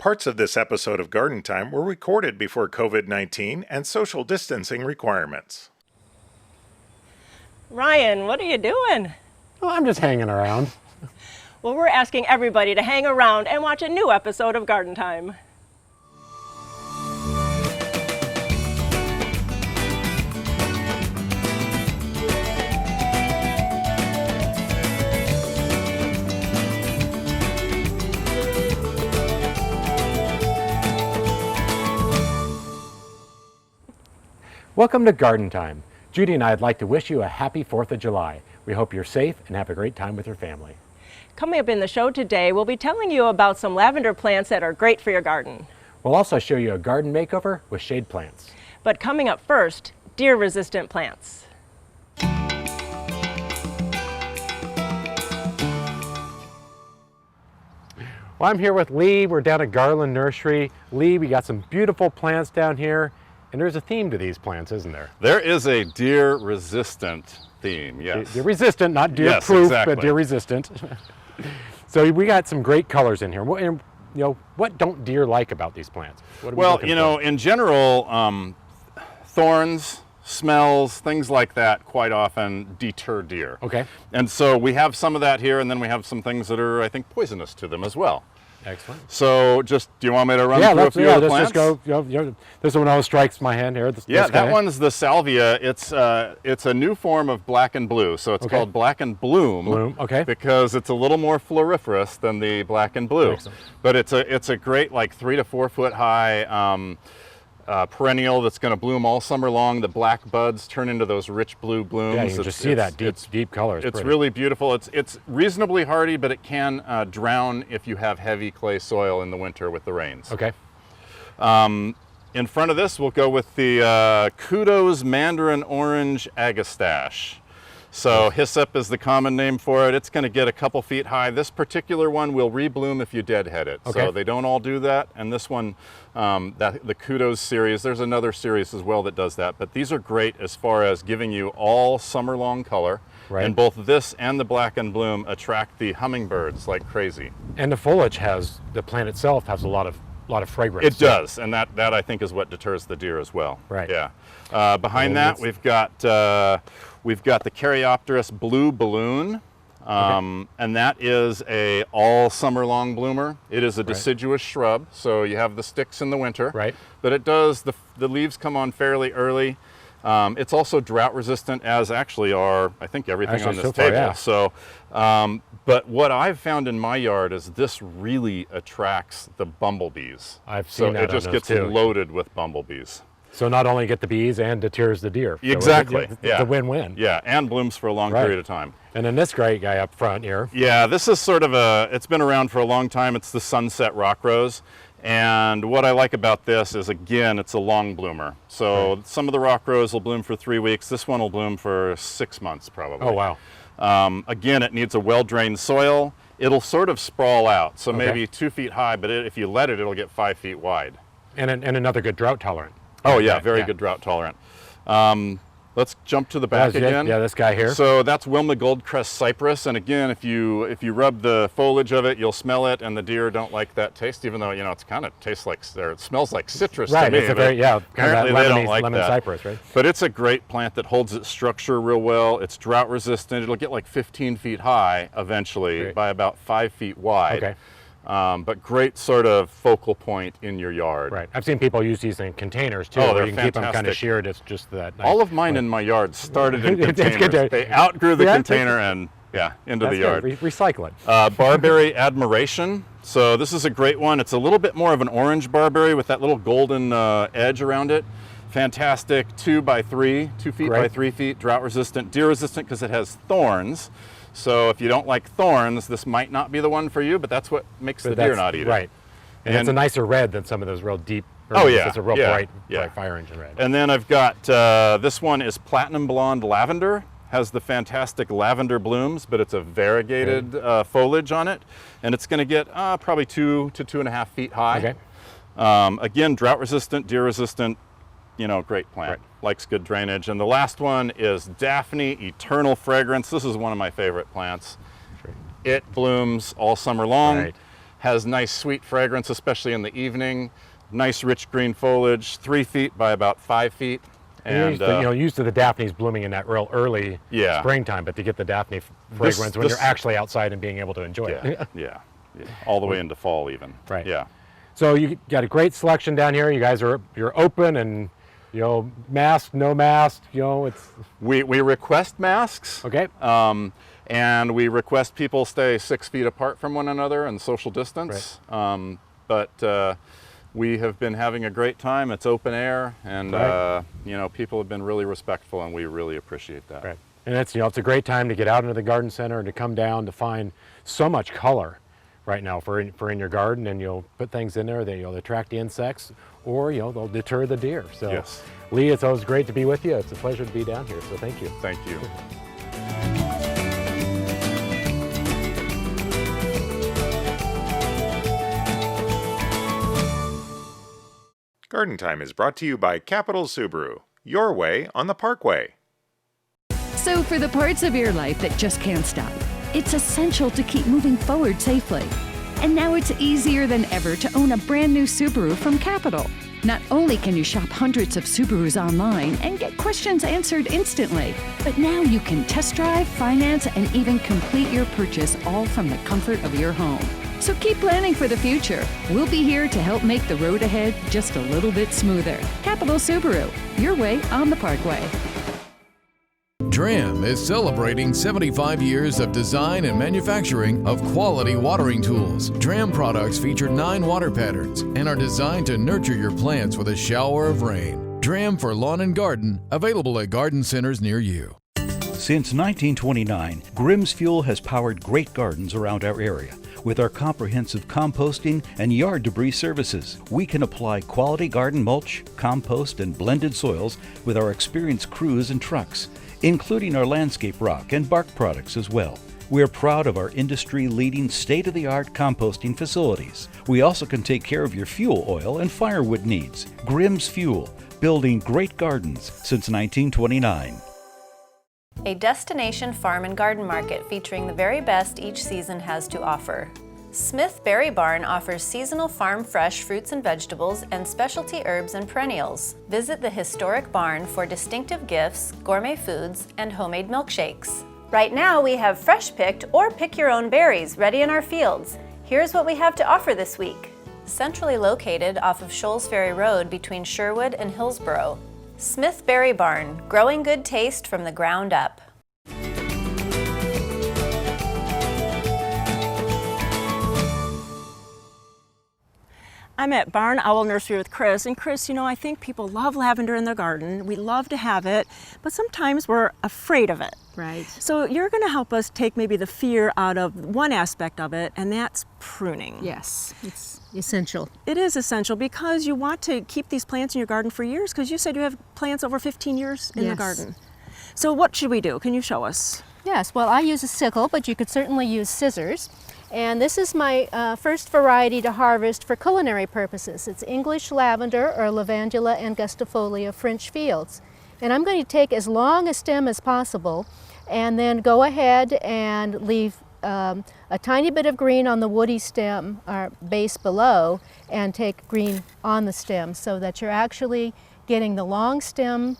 Parts of this episode of Garden Time were recorded before COVID-19 and social distancing requirements. Ryan, what are you doing? Well, I'm just hanging around. Well, we're asking everybody to hang around and watch a new episode of Garden Time. Welcome to Garden Time. Judy and I'd like to wish you a happy 4th of July. We hope you're safe and have a great time with your family. Coming up in the show today, we'll be telling you about some lavender plants that are great for your garden. We'll also show you a garden makeover with shade plants. But coming up first, deer-resistant plants. Well, I'm here with Lee. We're down at Garland Nursery. Lee, we got some beautiful plants down here. And there's a theme to these plants, isn't there? There is a deer-resistant theme, yes. Deer-resistant, not deer-proof, Yes, exactly. but deer-resistant. So we got some great colors in here. What don't deer like about these plants? What are we looking for? In general, thorns, smells, things like that quite often deter deer. Okay. And so we have some of that here, and then we have some things that are, I think, poisonous to them as well. Excellent. So do you want me to run through a few of the plants? Let's just go. This one always strikes my hand here. That one's the salvia. It's a new form of black and blue, so it's called black and bloom. Okay. Because it's a little more floriferous than the black and blue. Excellent. But it's a great, like 3 to 4 foot high perennial that's going to bloom all summer long. The black buds turn into those rich blue blooms. Yeah, you can just see that deep color. It's really beautiful. It's reasonably hardy, but it can drown if you have heavy clay soil in the winter with the rains. Okay. In front of this, we'll go with the Kudos Mandarin Orange Agastache. So hyssop is the common name for it. It's going to get a couple feet high. This particular one will rebloom if you deadhead it. Okay. So they don't all do that. And this one, the Kudos series, there's another series as well that does that. But these are great as far as giving you all summer long color. Right. And both this and the black and bloom attract the hummingbirds like crazy. And the foliage the plant itself has a lot of fragrance. It does, and that I think is what deters the deer as well. Right. Yeah. Behind that, we've got the Caryopteris Blue Balloon, and that is a all summer long bloomer. It is a deciduous shrub, so you have the sticks in the winter. Right. But it does the leaves come on fairly early. It's also drought resistant, as actually are I think everything on this so far, table. yeah. So. But what I've found in my yard is this really attracts the bumblebees. I've seen that So it just on gets those too. loaded with bumblebees. So not only get the bees and deters the deer. So Exactly. It's a win-win. Yeah, and blooms for a long period of time. And then this great guy up front here. Yeah, this is sort of it's been around for a long time. It's the Sunset Rock Rose. And what I like about this is, again, it's a long bloomer. So some of the rock rose will bloom for 3 weeks. This one will bloom for 6 months probably. Oh, wow. Again, it needs a well-drained soil. It'll sort of sprawl out, so maybe 2 feet high, but if you let it, it'll get 5 feet wide. And another good drought tolerant. Oh yeah, very good drought tolerant. Let's jump to the back again. Yeah, this guy here. So that's Wilma Goldcrest Cypress, and again, if you rub the foliage of it, you'll smell it, and the deer don't like that taste, even though it's kind of tastes like, or it smells like citrus to me. It's a very kind of that they don't like lemon that. cypress, right? But it's a great plant that holds its structure real well. It's drought resistant. It'll get like 15 feet high eventually by about 5 feet wide. Okay. But great sort of focal point in your yard. Right. I've seen people use these in containers too, Oh, where they're you can keep them kind of fantastic. sheared. It's just that nice. All of mine in my yard started in It's good containers. to- They outgrew the Yeah, container and into the yard. Recycle it. Barberry Admiration. So this is a great one. It's a little bit more of an orange barberry with that little golden edge around it. Fantastic 2 by 3, 2 feet by 3 feet, drought resistant, deer resistant because it has thorns. So if you don't like thorns, this might not be the one for you, but that's what makes the deer not eat it. Right. And it's a nicer red than some of those real deep. Oh yeah. It's a real bright fire engine red. And then I've got this one is Platinum Blonde Lavender. Has the fantastic lavender blooms, but it's a variegated foliage on it, and it's going to get probably 2 to 2.5 feet high. Okay. Again, drought resistant, deer resistant. Great plant. Likes good drainage. And the last one is Daphne Eternal Fragrance. This is one of my favorite plants. It blooms all summer long. has nice sweet fragrance, especially in the evening. Nice rich green foliage, 3 feet by about 5 feet. And used to the Daphnes blooming in that real early Yeah. springtime, but to get the Daphne fragrance when you're actually outside and being able to enjoy it. Yeah, all the way into fall even. Right. Yeah. So you got a great selection down here. You guys you're open and masked, no mask. It's We request masks. okay. And we request people stay 6 feet apart from one another and social distance. Right. But we have been having a great time. It's open air, and Right. people have been really respectful, and we really appreciate that. Right. And it's it's a great time to get out into the garden center and to come down to find so much color right now for in your garden, and you'll put things in there that attract the insects, or they'll deter the deer. So Yes. Lee, it's always great to be with you. It's a pleasure to be down here. So thank you. Thank you. Garden Time is brought to you by Capital Subaru, your way on the Parkway. So for the parts of your life that just can't stop, it's essential to keep moving forward safely. And now it's easier than ever to own a brand new Subaru from Capital. Not only can you shop hundreds of Subarus online and get questions answered instantly, but now you can test drive, finance, and even complete your purchase all from the comfort of your home. So keep planning for the future. We'll be here to help make the road ahead just a little bit smoother. Capital Subaru, your way on the Parkway. Dram is celebrating 75 years of design and manufacturing of quality watering tools. Dram products feature 9 water patterns and are designed to nurture your plants with a shower of rain. Dram for lawn and garden, available at garden centers near you. Since 1929, Grimm's Fuel has powered great gardens around our area. With our comprehensive composting and yard debris services, we can apply quality garden mulch, compost, and blended soils with our experienced crews and trucks, including our landscape rock and bark products as well. We are proud of our industry-leading state-of-the-art composting facilities. We also can take care of your fuel oil and firewood needs. Grimm's Fuel, building great gardens since 1929. A destination farm and garden market featuring the very best each season has to offer. Smith Berry Barn offers seasonal farm fresh fruits and vegetables and specialty herbs and perennials. Visit the historic barn for distinctive gifts, gourmet foods, and homemade milkshakes. Right now we have fresh picked or pick your own berries ready in our fields. Here's what we have to offer this week. Centrally located off of Shoals Ferry Road between Sherwood and Hillsborough, Smith Berry Barn, growing good taste from the ground up. I'm at Barn Owl Nursery with Chris, and Chris, I think people love lavender in their garden. We love to have it, but sometimes we're afraid of it. Right. So you're going to help us take maybe the fear out of one aspect of it, and that's pruning. Yes, it's essential. It is essential because you want to keep these plants in your garden for years, because you said you have plants over 15 years in the garden. So what should we do? Can you show us? Yes, well, I use a sickle, but you could certainly use scissors. And this is my first variety to harvest for culinary purposes. It's English lavender, or Lavandula angustifolia French fields. And I'm going to take as long a stem as possible and then go ahead and leave a tiny bit of green on the woody stem or base below, and take green on the stem, so that you're actually getting the long stem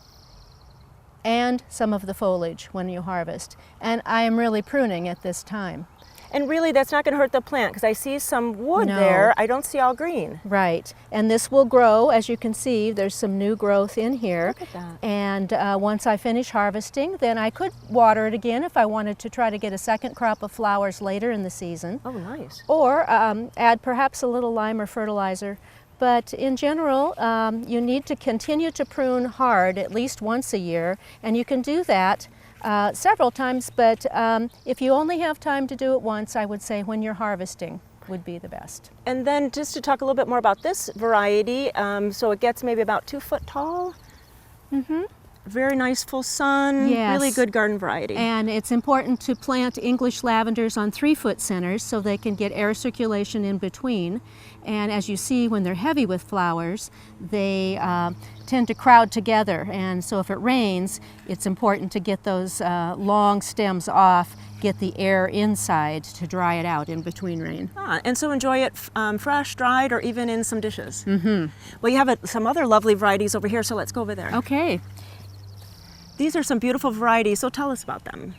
and some of the foliage when you harvest. And I am really pruning at this time. And really, that's not going to hurt the plant, because I see some wood there. I don't see all green. Right. And this will grow. As you can see, there's some new growth in here. Look at that. And once I finish harvesting, then I could water it again if I wanted to try to get a second crop of flowers later in the season. Oh, nice. Or add perhaps a little lime or fertilizer. But in general, you need to continue to prune hard at least once a year, and you can do that several times, but if you only have time to do it once, I would say when you're harvesting would be the best. And then just to talk a little bit more about this variety, so it gets maybe about 2 foot tall. Mm-hmm. very nice full sun, Yes. really good garden variety. And it's important to plant English lavenders on 3-foot centers so they can get air circulation in between. And as you see, when they're heavy with flowers, they tend to crowd together. And so if it rains, it's important to get those long stems off, get the air inside to dry it out in between rain. And so enjoy it fresh, dried, or even in some dishes. Mm-hmm. Well, you have some other lovely varieties over here, so let's go over there. Okay. These are some beautiful varieties, so tell us about them.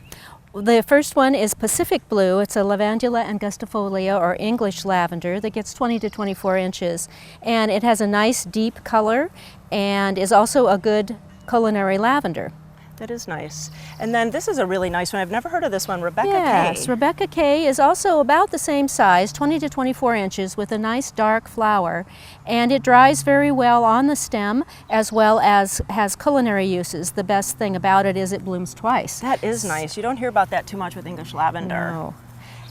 The first one is Pacific Blue. It's a Lavendula angustifolia, or English lavender, that gets 20 to 24 inches. And it has a nice deep color and is also a good culinary lavender. That is nice. And then this is a really nice one. I've never heard of this one, Rebecca Yes, K. Rebecca K is also about the same size, 20 to 24 inches, with a nice dark flower. And it dries very well on the stem, as well as has culinary uses. The best thing about it is it blooms twice. That is nice. You don't hear about that too much with English lavender. No.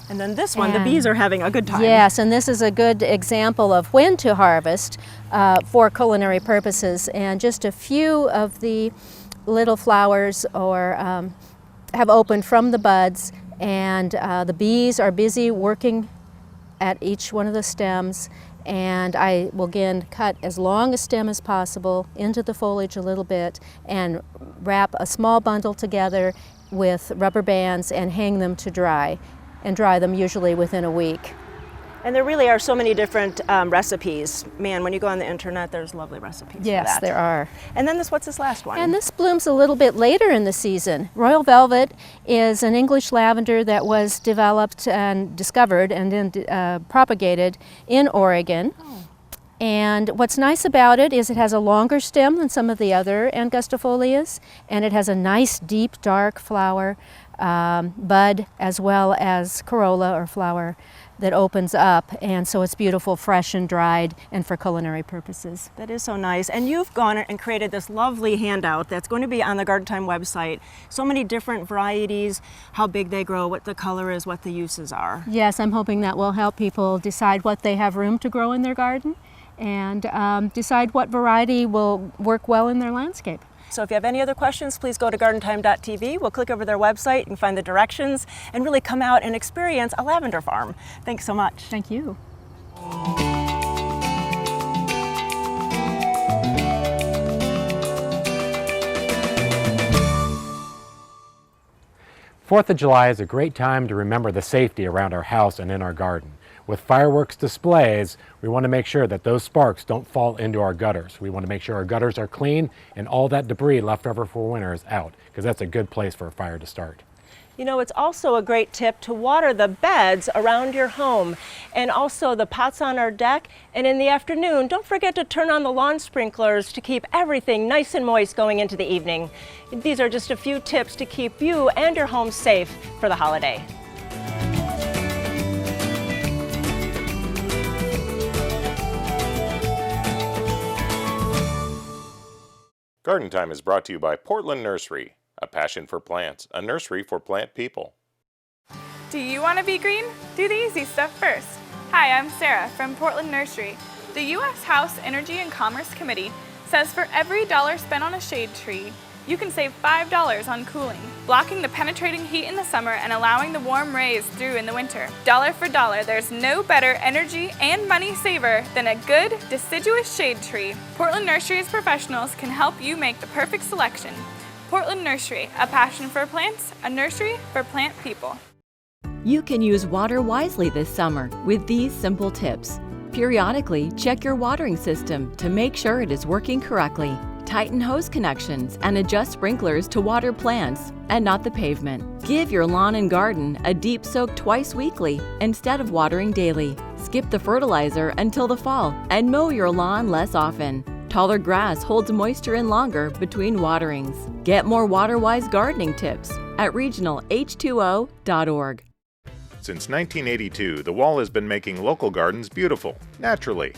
And then this one, the And- bees are having a good time. Yes, and this is a good example of when to harvest for culinary purposes. And just a few of the little flowers have opened from the buds, and the bees are busy working at each one of the stems. And I will again cut as long a stem as possible into the foliage a little bit and wrap a small bundle together with rubber bands and hang them to dry, and dry them usually within a week. And there really are so many different recipes. Man, when you go on the internet, there's lovely recipes for Yes, that. there are. And then what's this last one? And this blooms a little bit later in the season. Royal Velvet is an English lavender that was developed and discovered and then propagated in Oregon. Oh. And what's nice about it is it has a longer stem than some of the other angustifolias, and it has a nice deep dark flower, bud, as well as corolla or flower that opens up, and so it's beautiful, fresh and dried, and for culinary purposes. That is so nice. And you've gone and created this lovely handout that's going to be on the Garden Time website. So many different varieties, how big they grow, what the color is, what the uses are. Yes, I'm hoping that will help people decide what they have room to grow in their garden and decide what variety will work well in their landscape. So if you have any other questions, please go to gardentime.tv. We'll click over their website. You can find the directions and really come out and experience a lavender farm. Thanks so much. Thank you. Fourth of July is a great time to remember the safety around our house and in our garden. With fireworks displays, we want to make sure that those sparks don't fall into our gutters. We want to make sure our gutters are clean and all that debris left over for winter is out, because that's a good place for a fire to start. You know, it's also a great tip to water the beds around your home and also the pots on our deck. And in the afternoon, don't forget to turn on the lawn sprinklers to keep everything nice and moist going into the evening. These are just a few tips to keep you and your home safe for the holiday. Garden Time is brought to you by Portland Nursery, a passion for plants, a nursery for plant people. Do you want to be green? Do the easy stuff first. Hi, I'm Sarah from Portland Nursery. The U.S. House Energy and Commerce Committee says for every dollar spent on a shade tree, you can save $5 on cooling, blocking the penetrating heat in the summer and allowing the warm rays through in the winter. Dollar for dollar, there's no better energy and money saver than a good, deciduous shade tree. Portland Nursery's professionals can help you make the perfect selection. Portland Nursery, a passion for plants, a nursery for plant people. You can use water wisely this summer with these simple tips. Periodically, check your watering system to make sure it is working correctly. Tighten hose connections and adjust sprinklers to water plants and not the pavement. Give your lawn and garden a deep soak twice weekly instead of watering daily. Skip the fertilizer until the fall and mow your lawn less often. Taller grass holds moisture in longer between waterings. Get more water-wise gardening tips at regionalh2o.org. Since 1982, the Wall has been making local gardens beautiful, naturally.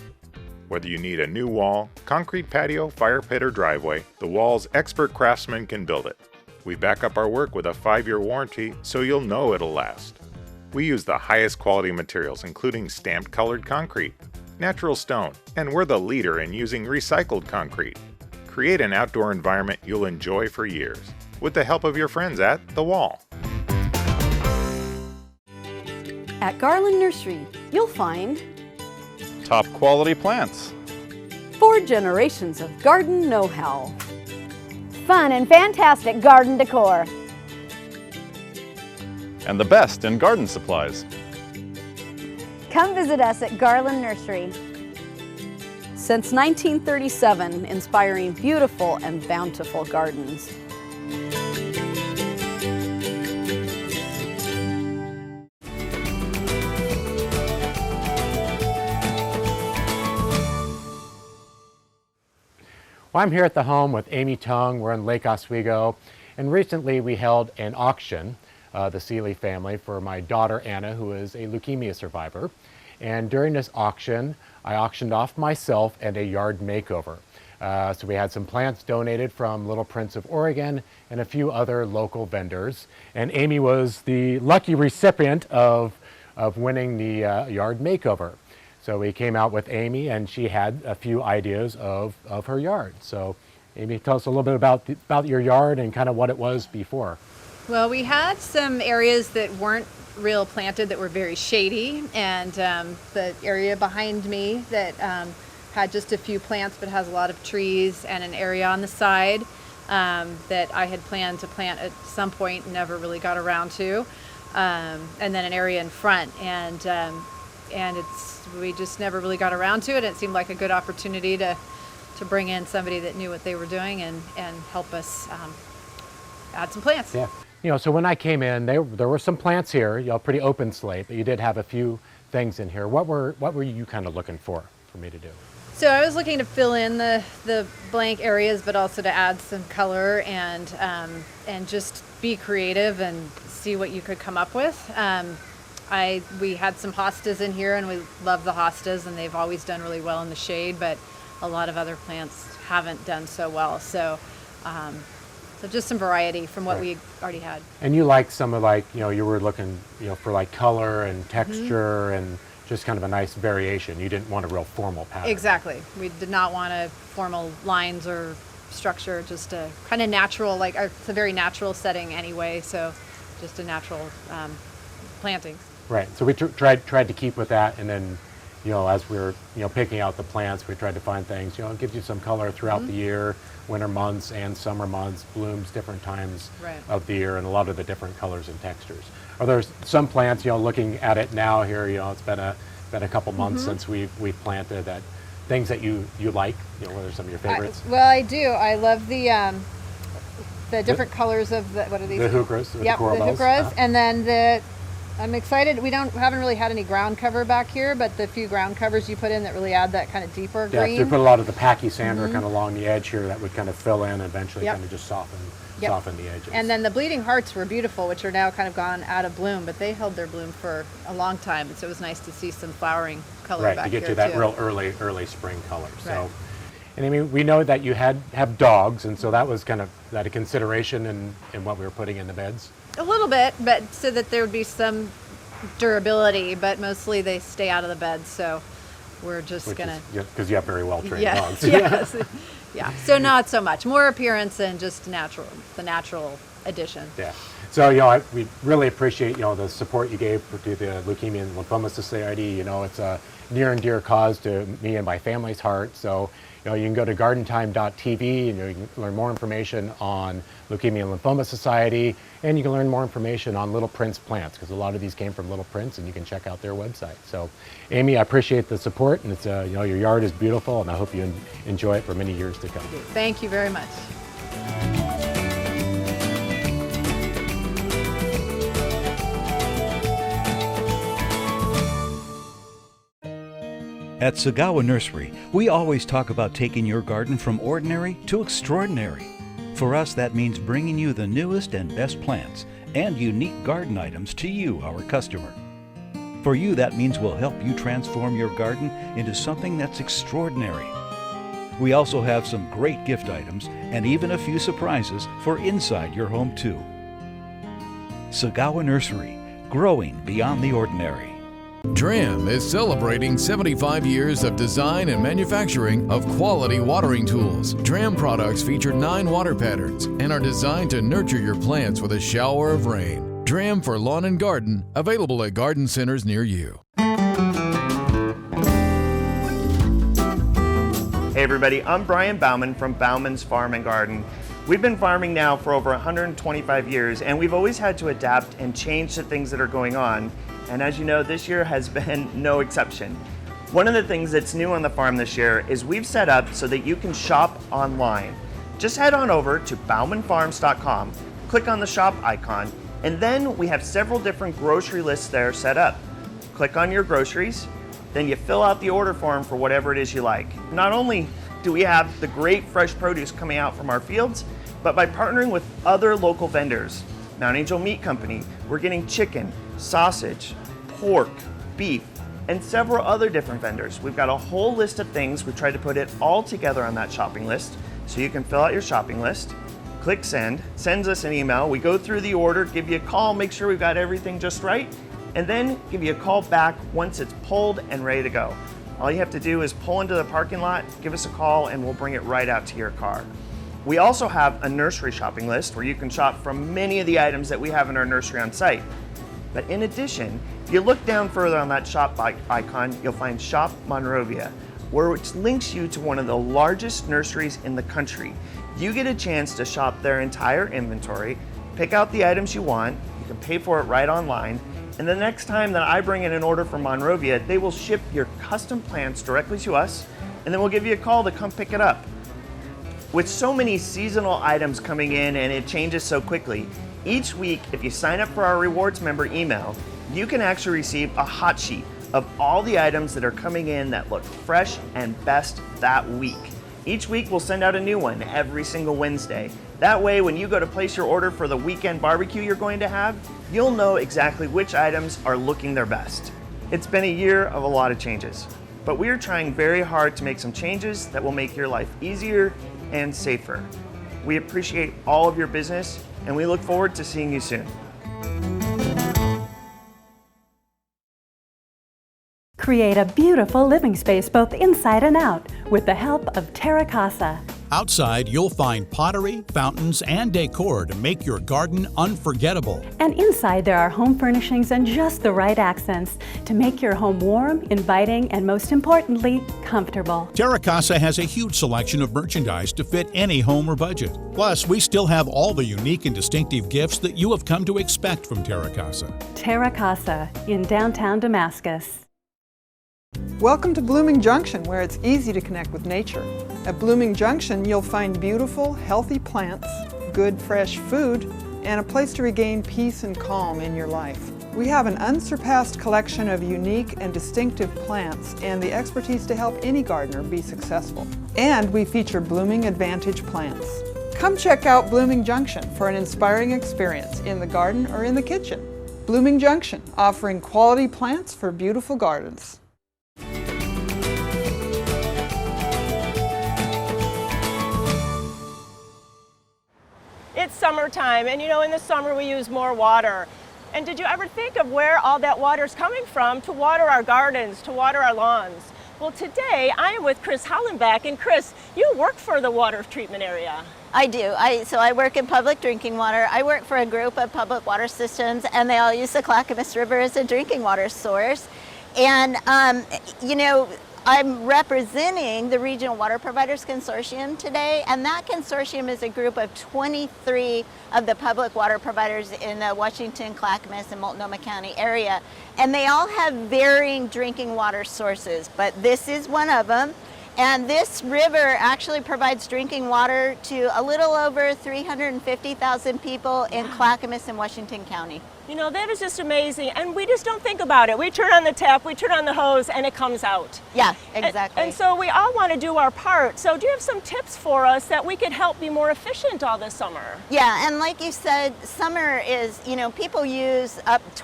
Whether you need a new wall, concrete patio, fire pit, or driveway, the Wall's expert craftsmen can build it. We back up our work with a 5-year warranty, so you'll know it'll last. We use the highest quality materials, including stamped colored concrete, natural stone, and we're the leader in using recycled concrete. Create an outdoor environment you'll enjoy for years with the help of your friends at The Wall. At Garland Nursery, you'll find Top quality plants. 4 generations of garden know-how, fun and fantastic garden decor, And the best in garden supplies. Come visit us at Garland Nursery. since 1937, inspiring beautiful and bountiful gardens. Well, I'm here at the home with Amy Tung. We're in Lake Oswego, and recently we held an auction, the Seeley family, for my daughter Anna, who is a leukemia survivor. And during this auction, I auctioned off myself and a yard makeover. So we had some plants donated from Little Prince of Oregon and a few other local vendors. And Amy was the lucky recipient of winning the yard makeover. So we came out with Amy, and she had a few ideas of her yard. So Amy, tell us a little bit about your yard and kind of what it was before. Well, we had some areas that weren't real planted that were very shady, and the area behind me that had just a few plants but has a lot of trees, and an area on the side that I had planned to plant at some point and never really got around to, and then an area in front, and we just never really got around to it. It seemed like a good opportunity to bring in somebody that knew what they were doing and help us add some plants. Yeah. You know, so when I came in, there were some plants here, you know, pretty open slate, but you did have a few things in here. What were you kind of looking for me to do? So I was looking to fill in the blank areas, but also to add some color and just be creative and see what you could come up with. We had some hostas in here, and we love the hostas, and they've always done really well in the shade, but a lot of other plants haven't done so well. So just some variety from what we already had. And you like some of, like, you know, you were looking, you know, for like color and texture and just kind of a nice variation. You didn't want a real formal pattern. Exactly. We did not want a formal lines or structure, just a kind of natural, like it's a very natural setting anyway, so just a natural plantings. Right. So we tried to keep with that, and then, you know, as we were, you know, picking out the plants, we tried to find things, you know, it gives you some color throughout the year, winter months and summer months, blooms different times of the year, and a lot of the different colors and textures. Are there some plants, you know, looking at it now here, you know, it's been a couple months since we've planted, that things that you like, you know, what are some of your favorites? Well, I do. I love the different colors of the, what are these? The heuchras. Yep, the heuchras, and then I'm excited. We haven't really had any ground cover back here, but the few ground covers you put in that really add that kind of deeper green. Yeah, you put a lot of the pachysander kind of along the edge here that would kind of fill in and eventually kind of just soften the edges. And then the bleeding hearts were beautiful, which are now kind of gone out of bloom, but they held their bloom for a long time, and so it was nice to see some flowering color back here. Right, to get you that real early spring color. So, and I mean, we know that you have dogs, and so that was kind of a consideration in what we were putting in the beds. A little bit, but so that there would be some durability, but mostly they stay out of the bed, so we're just because you have very well trained dogs. Yes. Yeah, so not so much, more appearance and just the natural addition. Yeah. So, you know, we really appreciate, you know, the support you gave to the Leukemia and Lymphoma Society. You know, it's a near and dear cause to me and my family's heart. So, you know, you can go to gardentime.tv, and you can learn more information on Leukemia and Lymphoma Society, and you can learn more information on Little Prince plants, because a lot of these came from Little Prince, and you can check out their website. So, Amy, I appreciate the support, and it's you know, your yard is beautiful, and I hope you enjoy it for many years to come. Thank you very much. At Sagawa Nursery, we always talk about taking your garden from ordinary to extraordinary. For us, that means bringing you the newest and best plants and unique garden items to you, our customer. For you, that means we'll help you transform your garden into something that's extraordinary. We also have some great gift items and even a few surprises for inside your home, too. Sagawa Nursery, growing beyond the ordinary. Dram is celebrating 75 years of design and manufacturing of quality watering tools. Dram products feature 9 water patterns and are designed to nurture your plants with a shower of rain. Dram for lawn and garden, available at garden centers near you. Hey everybody, I'm Brian Bauman from Bauman's Farm and Garden. We've been farming now for over 125 years, and we've always had to adapt and change the things that are going on. And as you know, this year has been no exception. One of the things that's new on the farm this year is we've set up so that you can shop online. Just head on over to baumanfarms.com, click on the shop icon, and then we have several different grocery lists there set up. Click on your groceries, then you fill out the order form for whatever it is you like. Not only do we have the great fresh produce coming out from our fields, but by partnering with other local vendors, Mount Angel Meat Company, we're getting chicken, sausage, pork, beef, and several other different vendors. We've got a whole list of things. We tried to put it all together on that shopping list. So you can fill out your shopping list, click send, sends us an email. We go through the order, give you a call, make sure we've got everything just right, and then give you a call back once it's pulled and ready to go. All you have to do is pull into the parking lot, give us a call, and we'll bring it right out to your car. We also have a nursery shopping list where you can shop from many of the items that we have in our nursery on site. But in addition, if you look down further on that shop icon, you'll find Shop Monrovia, which links you to one of the largest nurseries in the country. You get a chance to shop their entire inventory, pick out the items you want, you can pay for it right online, and the next time that I bring in an order from Monrovia, they will ship your custom plants directly to us, and then we'll give you a call to come pick it up. With so many seasonal items coming in and it changes so quickly, each week, if you sign up for our rewards member email, you can actually receive a hot sheet of all the items that are coming in that look fresh and best that week. Each week we'll send out a new one every single Wednesday. That way, when you go to place your order for the weekend barbecue you're going to have, you'll know exactly which items are looking their best. It's been a year of a lot of changes, but we are trying very hard to make some changes that will make your life easier and safer. We appreciate all of your business, and we look forward to seeing you soon. Create a beautiful living space both inside and out with the help of Terra Casa. Outside, you'll find pottery, fountains, and decor to make your garden unforgettable. And inside, there are home furnishings and just the right accents to make your home warm, inviting, and most importantly, comfortable. Terra Casa has a huge selection of merchandise to fit any home or budget. Plus, we still have all the unique and distinctive gifts that you have come to expect from Terra Casa. Terra Casa in downtown Damascus. Welcome to Blooming Junction, where it's easy to connect with nature. At Blooming Junction, you'll find beautiful, healthy plants, good, fresh food, and a place to regain peace and calm in your life. We have an unsurpassed collection of unique and distinctive plants and the expertise to help any gardener be successful. And we feature Blooming Advantage plants. Come check out Blooming Junction for an inspiring experience in the garden or in the kitchen. Blooming Junction, offering quality plants for beautiful gardens. It's summertime, and you know, in the summer we use more water. And did you ever think of where all that water is coming from to water our gardens, to water our lawns? Well, today I am with Chris Hollenbach, and Chris, you work for the water treatment area. I do. So I work in public drinking water. I work for a group of public water systems, and they all use the Clackamas River as a drinking water source. And, you know, I'm representing the Regional Water Providers Consortium today, and that consortium is a group of 23 of the public water providers in the Washington, Clackamas, and Multnomah County area. And they all have varying drinking water sources, but this is one of them. And this river actually provides drinking water to a little over 350,000 people in Clackamas and Washington County. You know, that is just amazing, and we just don't think about it. We turn on the tap, we turn on the hose, and it comes out. Yeah, exactly. And so we all want to do our part. So do you have some tips for us that we could help be more efficient all this summer? Yeah, and like you said, summer is, you know, people use up 2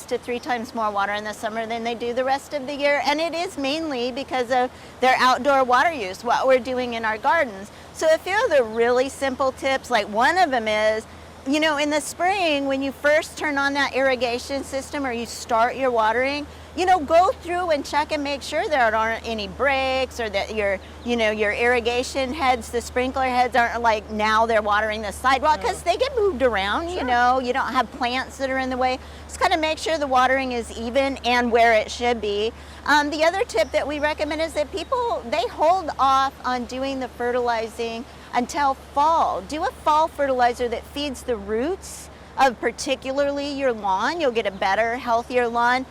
to 3 times more water in the summer than they do the rest of the year, and it is mainly because of their outdoor water use, what we're doing in our gardens. So a few of the really simple tips, like one of them is, you know, in the spring, when you first turn on that irrigation system or you start your watering, go through and check and make sure there aren't any breaks, or that your irrigation heads, the sprinkler heads aren't like now they're watering the sidewalk, because they get moved around. You don't have plants that are in the way. Just kind of make sure the watering is even and where it should be. The other tip that we recommend is that they hold off on doing the fertilizing until fall. Do a fall fertilizer that feeds the roots of particularly your lawn. You'll get a better, healthier lawn.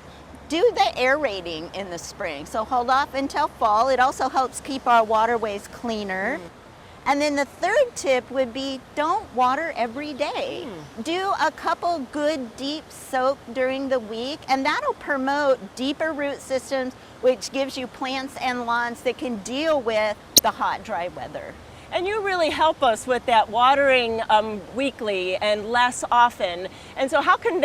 Do the aerating in the spring. So hold off until fall. It also helps keep our waterways cleaner. And then the third tip would be, don't water every day. Do a couple good deep soak during the week, and that'll promote deeper root systems, which gives you plants and lawns that can deal with the hot, dry weather. And you really help us with that watering weekly and less often. And so how can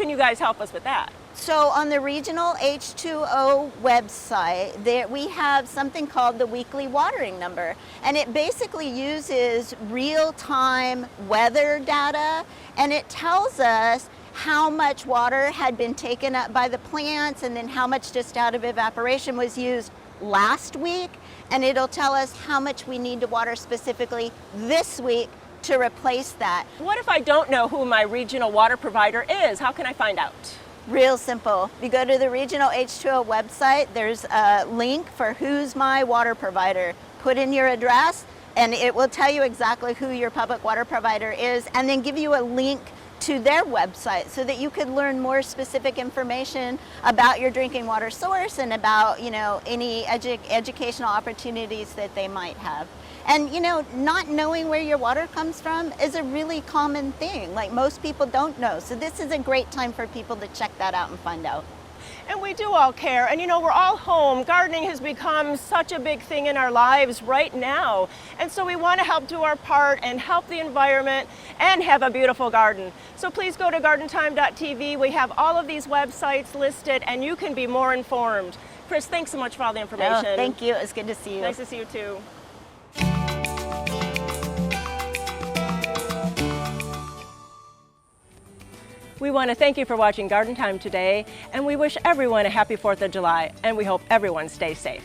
you guys help us with that? So on the regional H2O website, we have something called the weekly watering number, and it basically uses real-time weather data, and it tells us how much water had been taken up by the plants, and then how much just out of evaporation was used last week, and it'll tell us how much we need to water specifically this week to replace that. What if I don't know who my regional water provider is? How can I find out? Real simple. You go to the regional H2O website, there's a link for who's my water provider. Put in your address and it will tell you exactly who your public water provider is, and then give you a link to their website so that you could learn more specific information about your drinking water source and about any educational opportunities that they might have. And not knowing where your water comes from is a really common thing. Like, most people don't know. So this is a great time for people to check that out and find out. And we do all care. And we're all home. Gardening has become such a big thing in our lives right now. And so we want to help do our part and help the environment and have a beautiful garden. So please go to gardentime.tv. We have all of these websites listed and you can be more informed. Chris, thanks so much for all the information. Oh, thank you. It's good to see you. Nice to see you too. We want to thank you for watching Garden Time today, and we wish everyone a happy 4th of July, and we hope everyone stays safe.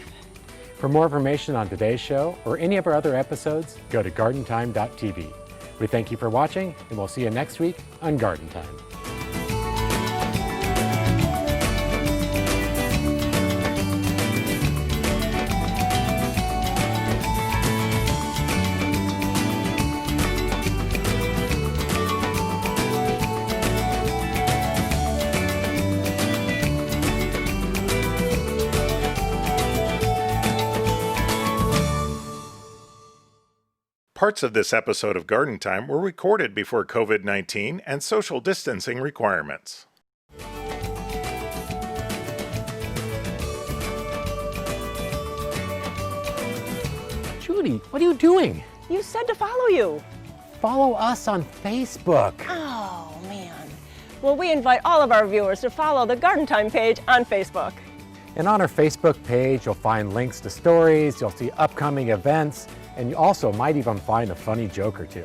For more information on today's show or any of our other episodes, go to gardentime.tv. We thank you for watching, and we'll see you next week on Garden Time. Parts of this episode of Garden Time were recorded before COVID-19 and social distancing requirements. Judy, what are you doing? You said to follow you. Follow us on Facebook. Oh, man. Well, we invite all of our viewers to follow the Garden Time page on Facebook. And on our Facebook page, you'll find links to stories, you'll see upcoming events, and you also might even find a funny joke or two.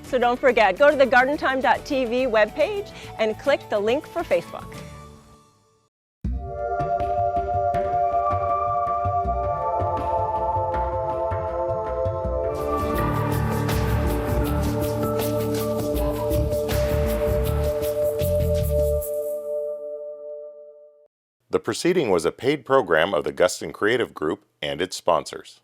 So don't forget, go to the gardentime.tv webpage and click the link for Facebook. The proceeding was a paid program of the Guston Creative Group and its sponsors.